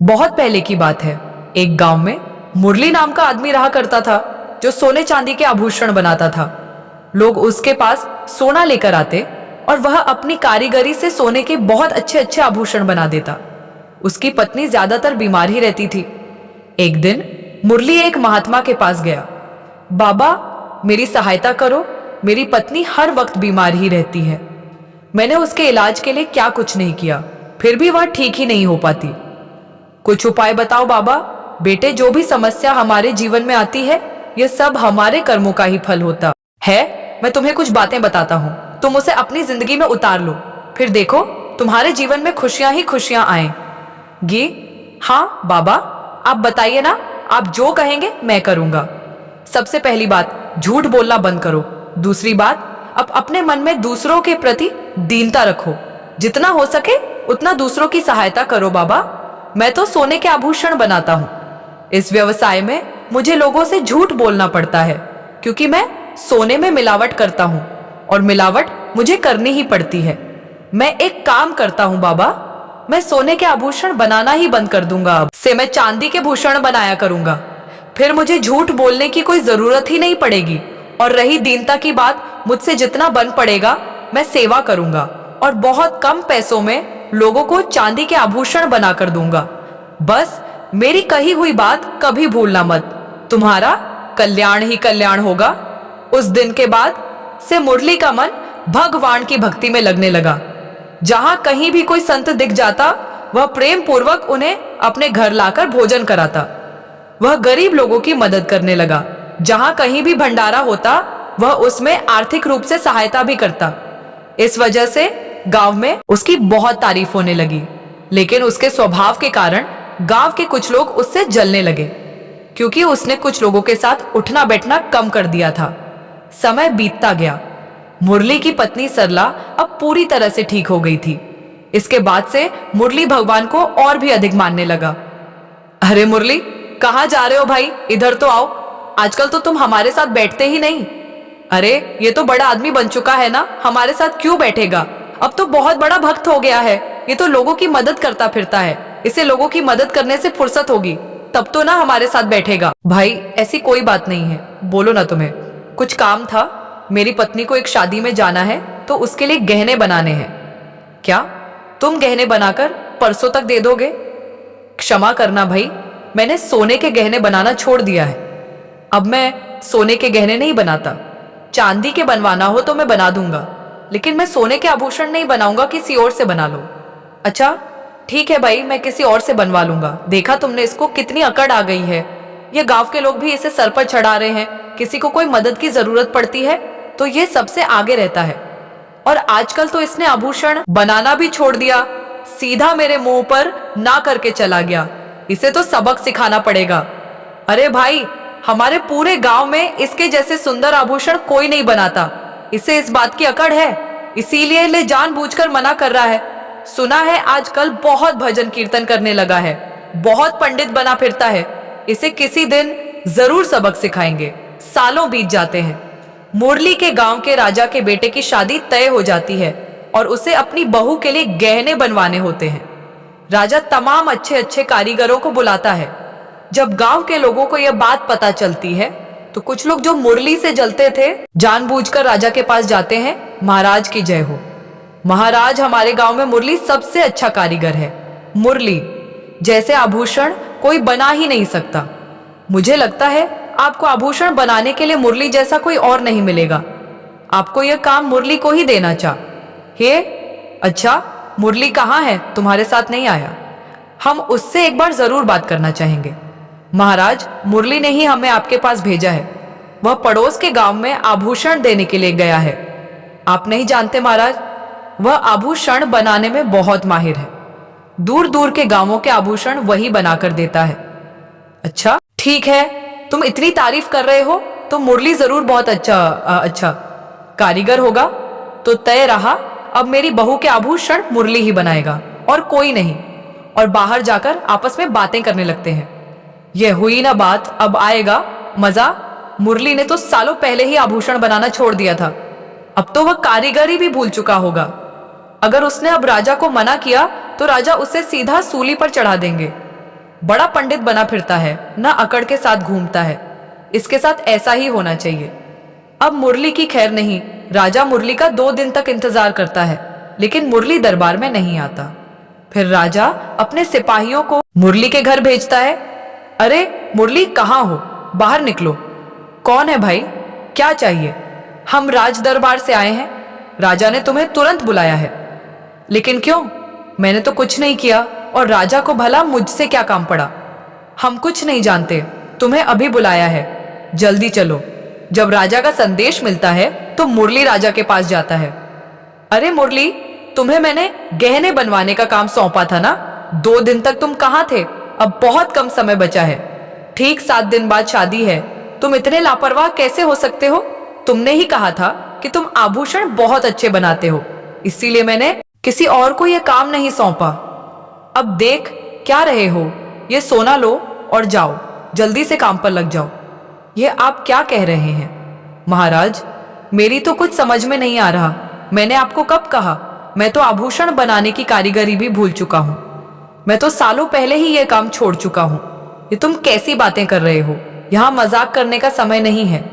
बहुत पहले की बात है। एक गांव में मुरली नाम का आदमी रहा करता था, जो सोने चांदी के आभूषण बनाता था। लोग उसके पास सोना लेकर आते और वह अपनी कारीगरी से सोने के बहुत अच्छे अच्छे आभूषण बना देता। उसकी पत्नी ज्यादातर बीमार ही रहती थी। एक दिन मुरली एक महात्मा के पास गया। बाबा, मेरी सहायता करो, मेरी पत्नी हर वक्त बीमार ही रहती है। मैंने उसके इलाज के लिए क्या कुछ नहीं किया, फिर भी वह ठीक ही नहीं हो पाती। कुछ उपाय बताओ बाबा। बेटे, जो भी समस्या हमारे जीवन में आती है, यह सब हमारे कर्मों का ही फल होता है। मैं तुम्हें कुछ बातें बताता हूँ, तुम उसे अपनी जिंदगी में उतार लो, फिर देखो तुम्हारे जीवन में खुशियां ही खुशियां आएंगी। हाँ बाबा, आप बताइए ना, आप जो कहेंगे मैं करूंगा। सबसे पहली बात, झूठ बोलना बंद करो। दूसरी बात, अब अपने मन में दूसरों के प्रति दीनता रखो। जितना हो सके उतना दूसरों की सहायता करो। बाबा, मैं तो सोने के आभूषण बनाता हूँ। इस व्यवसाय में मुझे लोगों से झूठ बोलना पड़ता है, क्योंकि मैं सोने में मिलावट करता हूँ और मिलावट मुझे करनी ही पड़ती है। मैं एक काम करता हूँ बाबा, मैं सोने के आभूषण बनाना ही बंद कर दूंगा। अब से मैं चांदी के भूषण बनाया करूंगा, फिर मुझे झूठ बोलने की कोई जरूरत ही नहीं पड़ेगी। और रही दीनता की बात, मुझसे जितना बन पड़ेगा मैं सेवा करूंगा और बहुत कम पैसों में लोगों को चांदी के आभूषण बनाकर दूंगा। बस मेरी कही हुई बात कभी भूलना मत, तुम्हारा कल्याण ही कल्याण होगा। उस दिन के बाद से मुरली का मन भगवान की भक्ति में लगने लगा। जहां कहीं भी कोई संत दिख जाता, वह प्रेम पूर्वक उन्हें अपने घर लाकर भोजन कराता। वह गरीब लोगों की मदद करने लगा। जहां कहीं भी भंडारा होता, वह उसमें आर्थिक रूप से सहायता भी करता। इस वजह से गांव में उसकी बहुत तारीफ होने लगी। लेकिन उसके स्वभाव के कारण गांव के कुछ लोग उससे जलने लगे, क्योंकि उसने कुछ लोगों के साथ उठना बैठना कम कर दिया था। समय बीतता गया। मुरली की पत्नी सरला अब पूरी तरह से ठीक हो गई थी। इसके बाद से मुरली भगवान को और भी अधिक मानने लगा। अरे मुरली, कहाँ जा रहे हो भाई? इधर तो आओ। आजकल तो तुम हमारे साथ बैठते ही नहीं। अरे, ये तो बड़ा आदमी बन चुका है ना, हमारे साथ क्यों बैठेगा? अब तो बहुत बड़ा भक्त हो गया है। ये तो लोगों की मदद करता फिरता है। इसे लोगों की मदद करने से फुर्सत होगी, तब तो ना हमारे साथ बैठेगा। भाई, ऐसी कोई बात नहीं है, बोलो ना। तुम्हें कुछ काम था? मेरी पत्नी को एक शादी में जाना है, तो उसके लिए गहने बनाने हैं। क्या तुम गहने बनाकर परसों तक दे दोगे? क्षमा करना भाई, मैंने सोने के गहने बनाना छोड़ दिया है। अब मैं सोने के गहने नहीं बनाता। चांदी के बनवाना हो तो मैं बना दूंगा, लेकिन मैं सोने के आभूषण नहीं बनाऊंगा। किसी और से बना लो। अच्छा ठीक है भाई, मैं किसी और से बनवा लूंगा। देखा तुमने इसको, कितनी अकड़ आ गई है। ये गांव के लोग भी इसे सर पर चढ़ा रहे हैं। किसी को कोई मदद की जरूरत पड़ती है तो ये सबसे आगे रहता है। और आजकल तो इसने आभूषण बनाना भी छोड़ दिया, सीधा मेरे मुंह पर ना करके चला गया। इसे तो सबक सिखाना पड़ेगा। अरे भाई, हमारे पूरे गांव में इसके जैसे सुंदर आभूषण कोई नहीं बनाता। इसे इस बात की अकड़ है, इसीलिए ले जानबूझकर मना कर रहा है। सुना है आजकल बहुत भजन कीर्तन करने लगा है, बहुत पंडित बना फिरता है। इसे किसी दिन जरूर सबक सिखाएंगे। सालों बीत जाते हैं। मुरली के गांव के राजा के बेटे की शादी तय हो जाती है और उसे अपनी बहू के लिए गहने बनवाने होते हैं। राजा तमाम अच्छे अच्छे कारीगरों को बुलाता है। जब गांव के लोगों को यह बात पता चलती है, तो कुछ लोग जो मुरली से जलते थे, जानबूझकर राजा के पास जाते हैं। महाराज की जय हो। महाराज, हमारे गांव में मुरली सबसे अच्छा कारीगर है। मुरली जैसे आभूषण कोई बना ही नहीं सकता। मुझे लगता है आपको आभूषण बनाने के लिए मुरली जैसा कोई और नहीं मिलेगा। आपको यह काम मुरली को ही देना चाहिए। अच्छा, मुरली कहाँ है? तुम्हारे साथ नहीं आया? हम उससे एक बार जरूर बात करना चाहेंगे। महाराज, मुरली ने ही हमें आपके पास भेजा है। वह पड़ोस के गांव में आभूषण देने के लिए गया है। आप नहीं जानते महाराज, वह आभूषण बनाने में बहुत माहिर है। दूर दूर के गांवों के आभूषण वही बनाकर देता है। अच्छा ठीक है, तुम इतनी तारीफ कर रहे हो तो मुरली जरूर बहुत अच्छा कारीगर होगा। तो तय रहा, अब मेरी बहू के आभूषण मुरली ही बनाएगा और कोई नहीं। और बाहर जाकर आपस में बातें करने लगते हैं। यह हुई ना बात, अब आएगा मजा। मुरली ने तो सालों पहले ही आभूषण बनाना छोड़ दिया था। अब तो वह कारीगरी भी भूल चुका होगा। अगर उसने अब राजा को मना किया तो राजा उसे सीधा सूली पर चढ़ा देंगे। बड़ा पंडित बना फिरता है, ना अकड़ के साथ घूमता है। इसके साथ ऐसा ही होना चाहिए। अब मुरली की खैर नहीं, राजा मुरली का 2 दिन तक इंतजार करता है, लेकिन मुरली दरबार में नहीं आता। फिर राजा अपने सिपाहियों को मुरली के घर भेजता है। अरे मुरली, कहाँ हो? बाहर निकलो। कौन है भाई? क्या चाहिए? हम राज दरबार से आए हैं। राजा ने तुम्हें तुरंत बुलाया है। लेकिन क्यों? मैंने तो कुछ नहीं किया, और राजा को भला मुझसे क्या काम पड़ा? हम कुछ नहीं जानते, तुम्हें अभी बुलाया है, जल्दी चलो। जब राजा का संदेश मिलता है तो मुरली राजा के पास जाता है। अरे मुरली, तुम्हें मैंने गहने बनवाने का काम सौंपा था ना? 2 दिन तक तुम कहाँ थे? अब बहुत कम समय बचा है। ठीक 7 दिन बाद शादी है। तुम इतने लापरवाह कैसे हो सकते हो? तुमने ही कहा था कि तुम आभूषण बहुत अच्छे बनाते हो, इसीलिए मैंने किसी और को यह काम नहीं सौंपा। अब देख क्या रहे हो? ये सोना लो और जाओ, जल्दी से काम पर लग जाओ। यह आप क्या कह रहे हैं? महाराज, मेरी तो कुछ समझ में नहीं आ रहा। मैंने आपको कब कहा? मैं तो आभूषण बनाने की कारीगरी भी भूल चुका हूं। मैं तो सालों पहले ही यह काम छोड़ चुका हूं। ये तुम कैसी बातें कर रहे हो? यहां मजाक करने का समय नहीं है।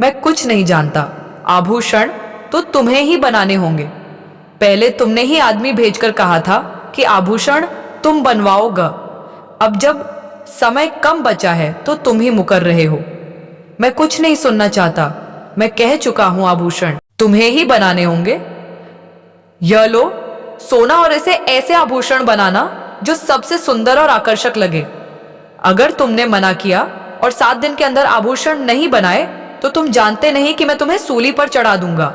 मैं कुछ नहीं जानता। आभूषण तो तुम्हें ही बनाने होंगे। पहले तुमने ही आदमी भेजकर कहा था कि आभूषण तुम बनवाओगा। अब जब समय कम बचा है तो तुम ही मुकर रहे हो। मैं कुछ नहीं सुनना चाहता। मैं कह चुका हूं, आभूषण तुम्हें ही बनाने होंगे। यह लो सोना, और इसे ऐसे आभूषण बनाना जो सबसे सुंदर और आकर्षक लगे। अगर तुमने मना किया और 7 दिन के अंदर आभूषण नहीं बनाए तो तुम जानते नहीं कि मैं तुम्हें सूली पर चढ़ा दूंगा।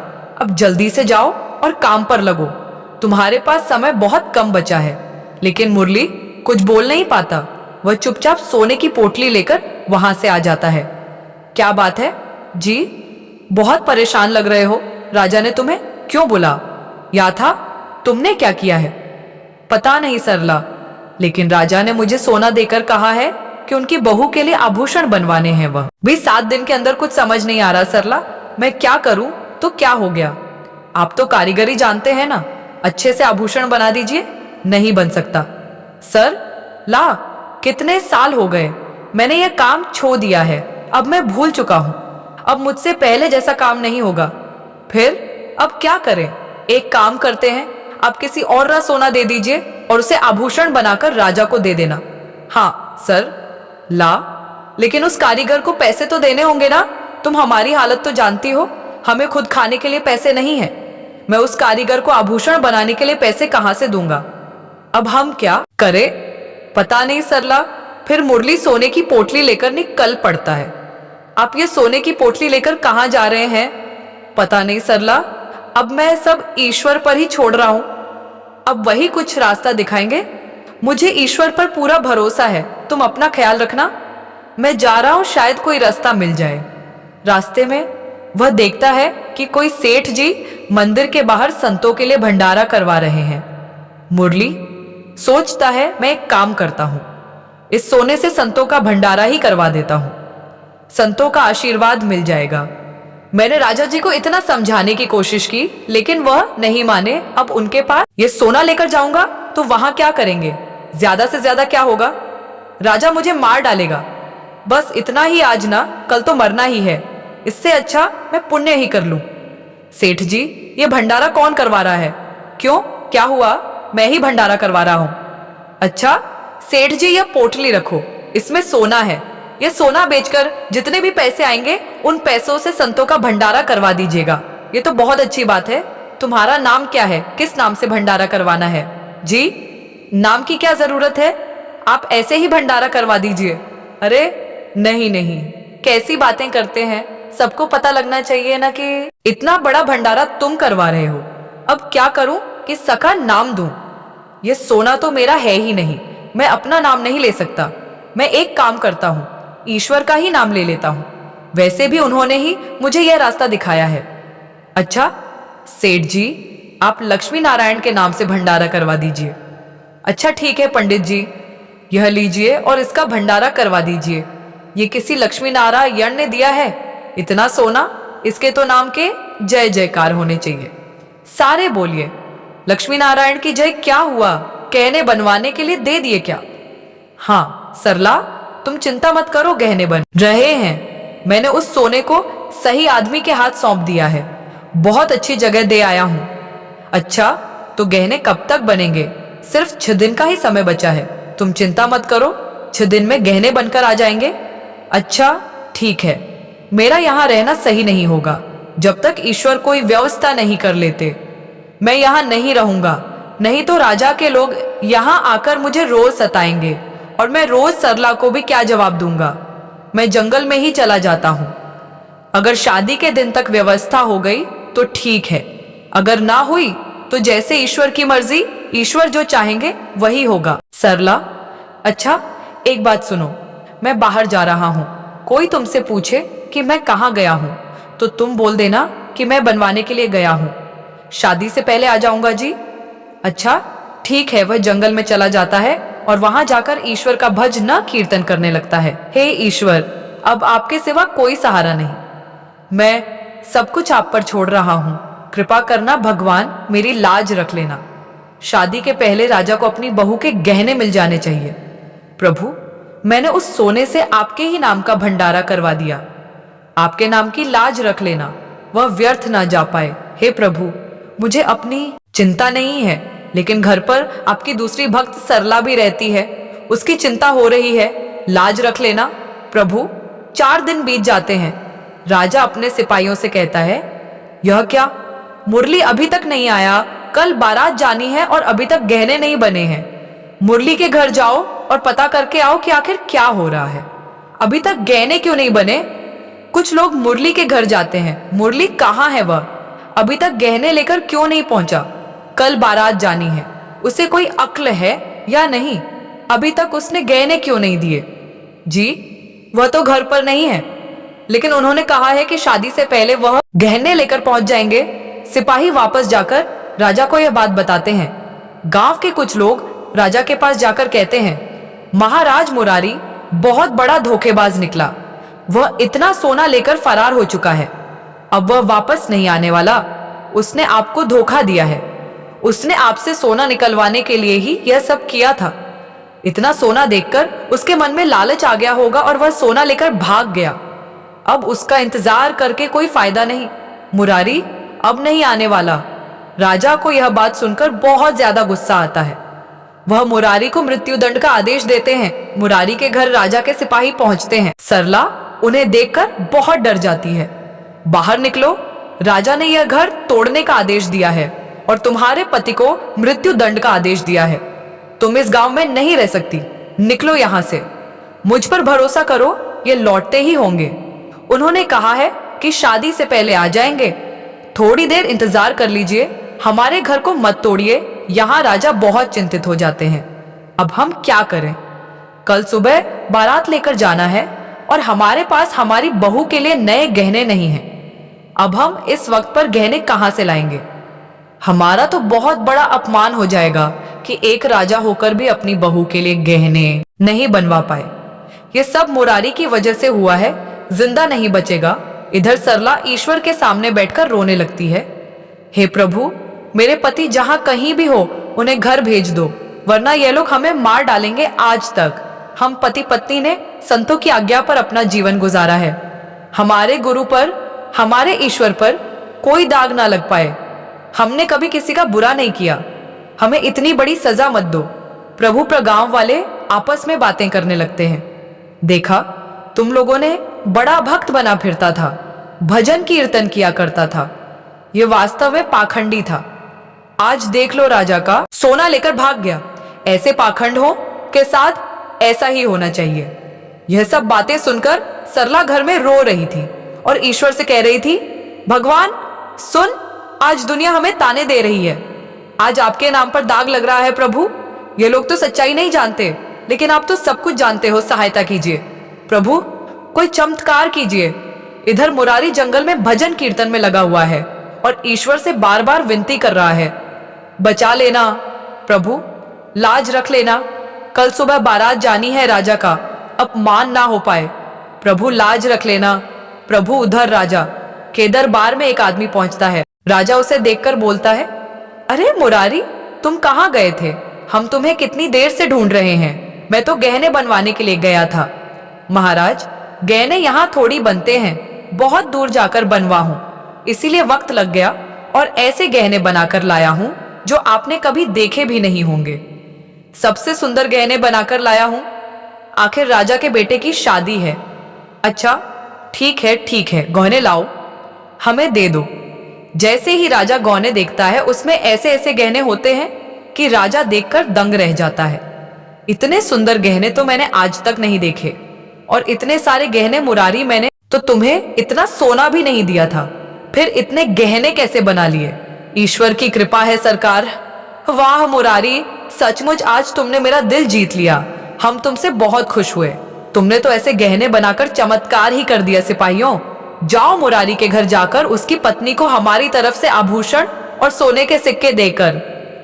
अब जल्दी से जाओ और काम पर लगो। तुम्हारे पास समय बहुत कम बचा है। लेकिन मुरली कुछ बोल नहीं पाता। वह चुपचाप सोने की पोटली लेकर वहां से आ जाता है। क्या बात है जी? बहुत परेशान लग रहे हो। राजा ने तुम्हें क्यों बुला? या था तुमने क्या किया है? पता नहीं सरला, लेकिन राजा ने मुझे सोना देकर कहा है कि उनकी बहू के लिए आभूषण बनवाने हैं। वह भी 7 दिन के अंदर। कुछ समझ नहीं आ रहा सरला। मैं क्या करूं तो क्या हो गया? आप तो कारीगरी जानते हैं ना, अच्छे से आभूषण बना दीजिए। नहीं बन सकता सर। ला, कितने साल हो गए, मैंने यह काम छोड़ दिया है। अब मैं भूल चुका हूं। अब मुझसे पहले जैसा काम नहीं होगा। फिर अब क्या करें? एक काम करते हैं, आप किसी और का सोना दे दीजिए और उसे आभूषण बनाकर राजा को दे देना। हाँ सर। ला, लेकिन उस कारीगर को पैसे तो देने होंगे ना? तुम हमारी हालत तो जानती हो, हमें खुद खाने के लिए पैसे नहीं है। मैं उस कारीगर को आभूषण बनाने के लिए पैसे कहां से दूंगा? अब हम क्या करें? पता नहीं सरला। फिर मुरली सोने की पोटली लेकर निकल पड़ता है। आप ये सोने की पोटली लेकर कहां जा रहे हैं? पता नहीं सरला। अब मैं सब ईश्वर पर ही छोड़ रहा हूं। अब वही कुछ रास्ता दिखाएंगे। मुझे ईश्वर पर पूरा भरोसा है। तुम अपना ख्याल रखना। मैं जा रहा हूं, शायद कोई रास्ता मिल जाए। रास्ते में वह देखता है कि कोई सेठ जी मंदिर के बाहर संतों के लिए भंडारा करवा रहे हैं। मुरली सोचता है, मैं एक काम करता हूं, इस सोने से संतों का भंडारा ही करवा देता हूं। संतों का आशीर्वाद मिल जाएगा। मैंने राजा जी को इतना समझाने की कोशिश की, लेकिन वह नहीं माने। अब उनके पास ये सोना लेकर जाऊंगा तो वहां क्या करेंगे? ज्यादा से ज्यादा क्या होगा? राजा मुझे मार डालेगा। बस इतना ही आज ना, कल तो मरना ही है। इससे अच्छा मैं पुण्य ही कर लूं। सेठ जी, ये भंडारा कौन करवा रहा है? क्यों, क्या हुआ? मैं ही भंडारा करवा रहा हूं। अच्छा सेठ जी, यह पोटली रखो, इसमें सोना है। यह सोना बेचकर जितने भी पैसे आएंगे उन पैसों से संतों का भंडारा करवा दीजिएगा। ये तो बहुत अच्छी बात है। तुम्हारा नाम क्या है? किस नाम से भंडारा करवाना है? जी, नाम की क्या जरूरत है, आप ऐसे ही भंडारा करवा दीजिए। अरे नहीं नहीं, कैसी बातें करते हैं। सबको पता लगना चाहिए ना कि इतना बड़ा भंडारा तुम करवा रहे हो। अब क्या करूं कि सका नाम दूं? ये सोना तो मेरा है ही नहीं, मैं अपना नाम नहीं ले सकता। मैं एक काम करता हूं, ईश्वर का ही नाम ले लेता हूं। वैसे भी उन्होंने ही मुझे यह रास्ता दिखाया है। अच्छा सेठ जी, आप लक्ष्मी नारायण के नाम से भंडारा करवा दीजिए। अच्छा ठीक है पंडित जी, यह लीजिए और इसका भंडारा करवा दीजिए। ये किसी लक्ष्मी नारायण ने दिया है। इतना सोना, इसके तो नाम के जय जयकार होने चाहिए। सारे बोलिए, लक्ष्मी नारायण की जय। क्या हुआ, कहने बनवाने के लिए दे दिए क्या? हाँ, सरला, तुम चिंता मत करो, गहने बन रहे हैं। मैंने उस सोने को सही आदमी के हाथ सौंप दिया है। बहुत अच्छी जगह दे आया हूं। अच्छा, तो गहने कब तक बनेंगे? सिर्फ 6 दिन का ही समय बचा है। तुम चिंता मत करो, 6 दिन में गहने बनकर आ जाएंगे। अच्छा, ठीक है। मेरा यहाँ रहना सही नहीं होगा जब तक ईश्वर कोई व्यवस्था नहीं कर लेते। मैं यहाँ नहीं रहूंगा, नहीं तो राजा के लोग यहाँ आकर मुझे रोज सताएंगे और मैं रोज सरला को भी क्या जवाब दूंगा। मैं जंगल में ही चला जाता हूँ। अगर शादी के दिन तक व्यवस्था हो गई तो ठीक है, अगर ना हुई तो जैसे ईश्वर की मर्जी, ईश्वर जो चाहेंगे वही होगा। सरला, अच्छा एक बात सुनो, मैं बाहर जा रहा हूँ। कोई तुमसे पूछे कि मैं कहाँ गया हूँ तो तुम बोल देना कि मैं बनवाने के लिए गया हूँ। शादी से पहले आ जाऊंगा जी। अच्छा ठीक है। वह जंगल में चला जाता है और वहां जाकर ईश्वर का भजन कीर्तन करने लगता है। हे ईश्वर, अब आपके सिवा कोई सहारा नहीं। मैं सब कुछ आप पर छोड़ रहा हूँ। कृपा करना भगवान, मेरी लाज रख लेना। शादी के पहले राजा को अपनी बहू के गहने मिल जाने चाहिए। प्रभु, मैंने उस सोने से आपके ही नाम का भंडारा करवा दिया। आपके नाम की लाज रख लेना, वह व्यर्थ ना जा पाए। हे प्रभु, मुझे अपनी चिंता नहीं है, लेकिन घर पर आपकी दूसरी भक्त सरला भी रहती है, उसकी चिंता हो रही है। लाज रख लेना प्रभु। 4 दिन बीत जाते हैं। राजा अपने सिपाहियों से कहता है, यह क्या, मुरली अभी तक नहीं आया? कल बारात जानी है और अभी तक गहने नहीं बने हैं। मुरली के घर जाओ और पता करके आओ कि आखिर क्या हो रहा है। अभी तक गहने क्यों नहीं बने? कुछ लोग मुरली के घर जाते हैं। मुरली कहाँ है? वह अभी तक गहने लेकर क्यों नहीं पहुंचा? कल बारात जानी है, उसे कोई अक्ल है या नहीं? अभी तक उसने गहने क्यों नहीं दिए? जी, वह तो घर पर नहीं है, लेकिन उन्होंने कहा है कि शादी से पहले वह गहने लेकर पहुंच जाएंगे। सिपाही वापस जाकर राजा को यह बात बताते हैं। गांव के कुछ लोग राजा के पास जाकर कहते हैं, महाराज मुरारी बहुत बड़ा धोखेबाज निकला। वह इतना सोना लेकर फरार हो चुका है। अब वह वापस नहीं आने वाला। उसने आपको धोखा दिया है। उसने आपसे सोना निकलवाने के लिए ही यह सब किया था। इतना सोना देखकर उसके मन में लालच आ गया होगा और वह सोना लेकर भाग गया। अब उसका इंतजार करके कोई फायदा नहीं। मुरारी अब नहीं आने वाला। राजा को यह बात सुनकर बहुत ज्यादा गुस्सा आता है। वह मुरारी को मृत्युदंड का आदेश देते हैं। मुरारी के घर राजा के सिपाही पहुंचते हैं। सरला उन्हें देखकर बहुत डर जाती है। बाहर निकलो, राजा ने यह घर तोड़ने का आदेश दिया है और तुम्हारे पति को मृत्युदंड का आदेश दिया है। तुम इस गांव में नहीं रह सकती। निकलो यहां से। मुझ पर भरोसा करो, ये लौटते ही होंगे। उन्होंने कहा है कि शादी से पहले आ जाएंगे। थोड़ी देर इंतजार कर लीजिए, हमारे घर को मत तोड़िए। यहाँ राजा बहुत चिंतित हो जाते हैं। अब हम क्या करें? कल सुबह बारात लेकर जाना है और हमारे पास हमारी बहू के लिए नए गहने नहीं हैं। अब हम इस वक्त पर गहने कहाँ से लाएंगे? हमारा तो बहुत बड़ा अपमान हो जाएगा कि एक राजा होकर भी अपनी बहू के लिए गहने नहीं बनवा पाए। ये सब मुरारी की वजह से हुआ है। जिंदा नहीं बचेगा। इधर सरला ईश्वर के सामने बैठकर रोने लगती है। हे प्रभु, मेरे पति जहां कहीं भी हो उन्हें घर भेज दो, वरना ये लोग हमें मार डालेंगे। आज तक हम पति पत्नी ने संतों की आज्ञा पर अपना जीवन गुजारा है। हमारे गुरु पर, हमारे ईश्वर पर कोई दाग ना लग पाए। हमने कभी किसी का बुरा नहीं किया। हमें इतनी बड़ी सजा मत दो। प्रभु पर गांव वाले आपस में बातें करने लगते हैं। देखा, तुम लोगों ने बड़ा भक्त बना फिरता था, भजन कीर्तन किया करता था। ये वास्तव में पाखंडी था। आज देख लो, राजा का सोना लेकर भाग गया। ऐसे पाखंड हो के साथ ऐसा ही होना चाहिए। यह सब बातें सुनकर सरला घर में रो रही थी और ईश्वर से कह रही थी, भगवान सुन, आज दुनिया हमें ताने दे रही है। आज आपके नाम पर दाग लग रहा है। प्रभु, ये लोग तो सच्चाई नहीं जानते, लेकिन आप तो सब कुछ जानते हो। सहायता कीजिए प्रभु, कोई चमत्कार कीजिए। इधर मुरारी जंगल में भजन कीर्तन में लगा हुआ है और ईश्वर से बार बार विनती कर रहा है, बचा लेना प्रभु, लाज रख लेना। कल सुबह बारात जानी है राजा का, अपमान ना हो पाए। प्रभु लाज रख लेना प्रभु। उधर राजा के दरबार में एक आदमी पहुंचता है। राजा उसे देखकर बोलता है, अरे मुरारी, तुम कहाँ गए थे? हम तुम्हें कितनी देर से ढूंढ रहे हैं। मैं तो गहने बनवाने के लिए गया था। महाराज, गहने यहाँ थोड़ी बनते हैं, बहुत दूर जाकर बनवा हूँ, इसीलिए वक्त लग गया और ऐसे गहने बनाकर लाया हूँ जो आपने कभी देखे भी नहीं होंगे। सबसे सुंदर गहने बनाकर लाया हूँ। आखिर राजा के बेटे की शादी है। अच्छा, ठीक है, गहने लाओ, हमें दे दो। जैसे ही राजा गहने देखता है, उसमें ऐसे ऐसे गहने होते हैं कि राजा देखकर दंग रह जाता है। इतने सुंदर गहने तो मैंने आज तक नहीं देखे, और इतने सारे गहने मुरारी, मैंने तो तुम्हें इतना सोना भी नहीं दिया था, फिर इतने गहने कैसे बना लिए? ईश्वर की कृपा है सरकार। वाह मुरारी, सचमुच आज तुमने मेरा दिल जीत लिया। हम तुमसे बहुत खुश हुए। तुमने तो ऐसे गहने बनाकर चमत्कार ही कर दिया। सिपाहियों, जाओ मुरारी के घर जाकर उसकी पत्नी को हमारी तरफ से आभूषण और सोने के सिक्के देकर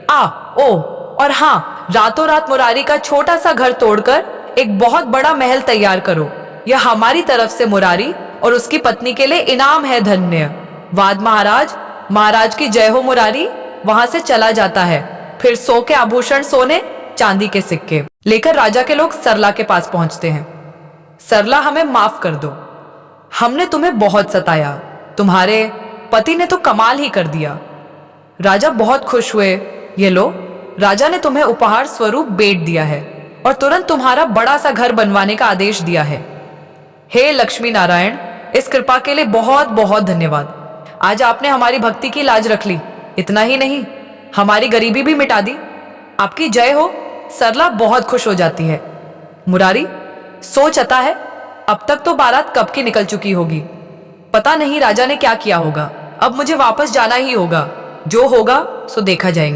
और हाँ, रातों रात मुरारी का छोटा सा घर तोड़कर एक बहुत बड़ा महल तैयार करो। यह हमारी तरफ से मुरारी और उसकी पत्नी के लिए इनाम है। धन्यवाद महाराज। महाराज की जय हो। मुरारी वहां से चला जाता है। फिर 100 के आभूषण, सोने चांदी के सिक्के लेकर राजा के लोग सरला के पास पहुंचते हैं। सरला, हमें माफ कर दो, हमने तुम्हें बहुत सताया। तुम्हारे पति ने तो कमाल ही कर दिया। राजा बहुत खुश हुए। ये लो, राजा ने तुम्हें उपहार स्वरूप बेट दिया है और तुरंत तुम्हारा बड़ा सा घर बनवाने का आदेश दिया है। हे लक्ष्मी नारायण, इस कृपा के लिए बहुत बहुत धन्यवाद। आज आपने हमारी भक्ति की लाज रख ली। इतना ही नहीं, हमारी गरीबी भी मिटा दी। आपकी जय हो। सरला बहुत खुश हो जाती है। मुरारी सोच आता है, अब तक तो बारात कब की निकल चुकी होगी। पता नहीं राजा ने क्या किया होगा। अब मुझे वापस जाना ही होगा। जो होगा सो देखा जाएगा।